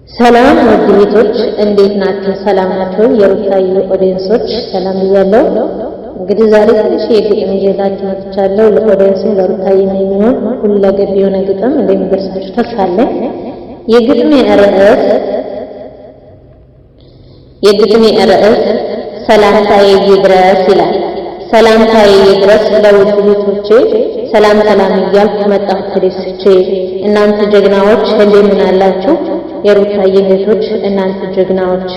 ሰላም ወዲቶች እንዴት ናችሁ? ሰላም ናችሁ? የሩታዬ ኦዲየንሶች ሰላም ብያለሁ። እንግዲህ ዛሬ ትንሽ የግጥም ይዤላችሁ መጥቻለሁ። ለኦዲየንስም ለሩታዬ የሚሆን ሁለገብ የሆነ ግጥም እንደሚደርሳችሁ ተስፋ አለኝ። የግጥሜ ርዕስ ሰላምታዬ ይድረስ ይላል። ሰላምታዬ ይድረስ ለውድ እህቶቼ፣ ሰላም ሰላም እያልኩ መጣሁ ተደስቼ። እናንተ ጀግናዎች እንደምን አላችሁ? የሩታዬ እህቶች እናንተ ጀግናዎች፣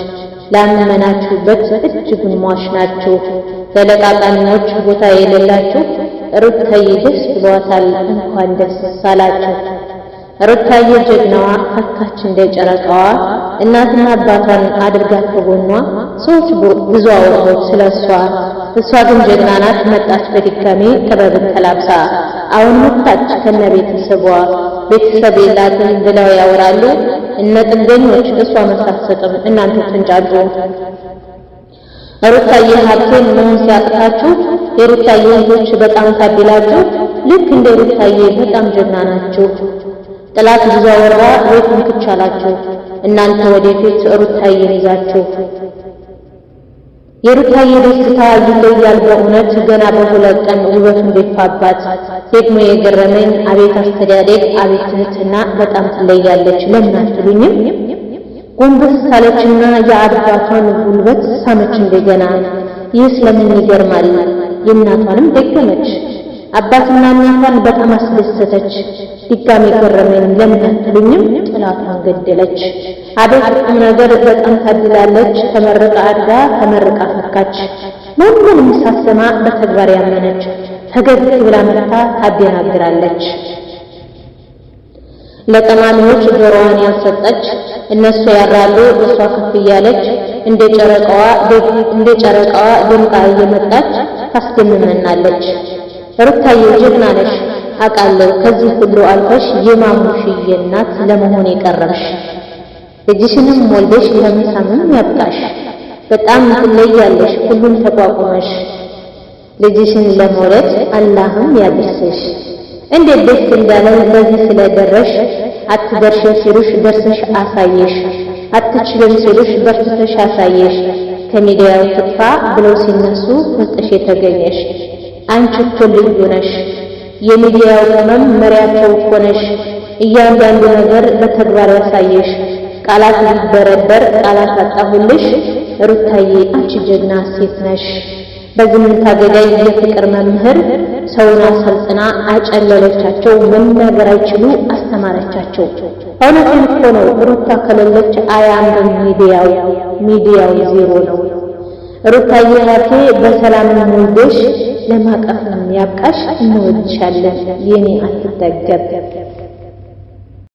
ላመናችሁበት እጅጉን ሟች ናችሁ። ለለቃቃሚዎች ቦታ የሌላችሁ ሩታዬ ደስ ብሏታል፣ እንኳን ደስ አላችሁ። ሩታዬ ጀግናዋ ፈካች እንደ ጨረቃዋ፣ እናትና አባቷን አድርጋ ከጎኗ። ሰዎች ብዙ አወሩ ስለሷ፣ እሷ ግን ጀግና ናት። መጣች በድጋሜ ጥበብን ተላብሳ። አሁን መጣች ከነ ቤተሰቧ። ቤተሰብ የላትም ብለው ያወራሉ እነ ጥገኞች። እሷ መሳሰጥም እናንተ ትንጫጩ። ሩታዬ ሀብቴን መሆን ሲያቅታችሁ የሩታዬ እህቶች በጣም ታድላችሁ። ልክ እንደ ሩታዬ በጣም ጀግና ናችሁ። ጥላት ብዙ አወራ ወይ ትንክች አላችሁ። እናንተ ወደፊት ሩታዬን ይዛችሁ። የሩታዬ ደስታ ይለያል በእውነት ገና በሁለት ቀን ውበቱን ደፋባት። ደግሞ የገረመኝ አቤት አስተዳደግ፣ አቤት ትህትና፣ በጣም ትለያለች። ለምን አትሉኝም? ጎንበስ ሳለችና የአባቷን ጉልበት ሳመች እንደገና። ይህ ስለምን ይገርማል። የእናቷንም ደገመች። አባትና እናቷን በጣም አስደሰተች። ድጋሜ ገረመኝ። ለምን አትሉኝም? ጥላቷን ገደለች። አቤት ቁም ነገር፣ በጣም ታድላለች። ተመርቃ አድጋ ተመርቃ ፈካች። ማንንም ሳሰማ በተግባር ያመነች። ፈገግ ብላ መጥታ ታደናግራለች። ለጠማሚዎች ጆሮዋን ያልሰጠች። እነሱ ያራሉ እሷ ከፍ እያለች እንደ ጨረቃዋ ደምቃ እየመጣች ታስደምመናለች። ሩታዬ ጀግና ነሽ አውቃለሁ። ከዚህ ሁሉ አልፈሽ የማሙሽዬ እናት ለመሆን የቀረብሽ፣ ልጅሽንም ወልደሽ ለመሳምም ያብቃሽ። በጣም ትለያለሽ ሁሉን ተቋቁመሽ፣ ልጅሽን ለመውለድ አላህም ያድርስሽ። እንዴት ደስ እንዳለን በዚህ ስለደረሽ። አትደርሽም ሲሉሽ ደርሰሽ አሳየሽ፣ አትችልም ሲሉሽ በርትተሽ አሳየሽ። ከሚዲያው ትጥፋ ብለው ሲነሱ ፍልጥሽ የተገኘሽ። አንቺ እኮ ልዩ ነሽ፣ የሚዲያው ቅመም መሪያቸው እኮ ነሽ። እያንዳንዱ ነገር በተግባር ያሳየሽ። ቃላት ሊበረበር ቃላት አጣሁልሽ። ሩታዬ አንቺ ጀግና ሴት ነሽ። በዝምታ ገዳይ የፍቅር መምህር ሰውን አሰልጥና አጨለለቻቸው። መናገር አይችሉ አስተማረቻቸው። እውነቴን እኮ ነው። ሩታ ከሌለች አያምርም ሚዲያው ዜሮ ነው። ሩታዬ ሀብቴ በሰላም ወልደሽ ለማቀፍም ያብቃሽ። እንወድሻለን የኔ አትጠገብ።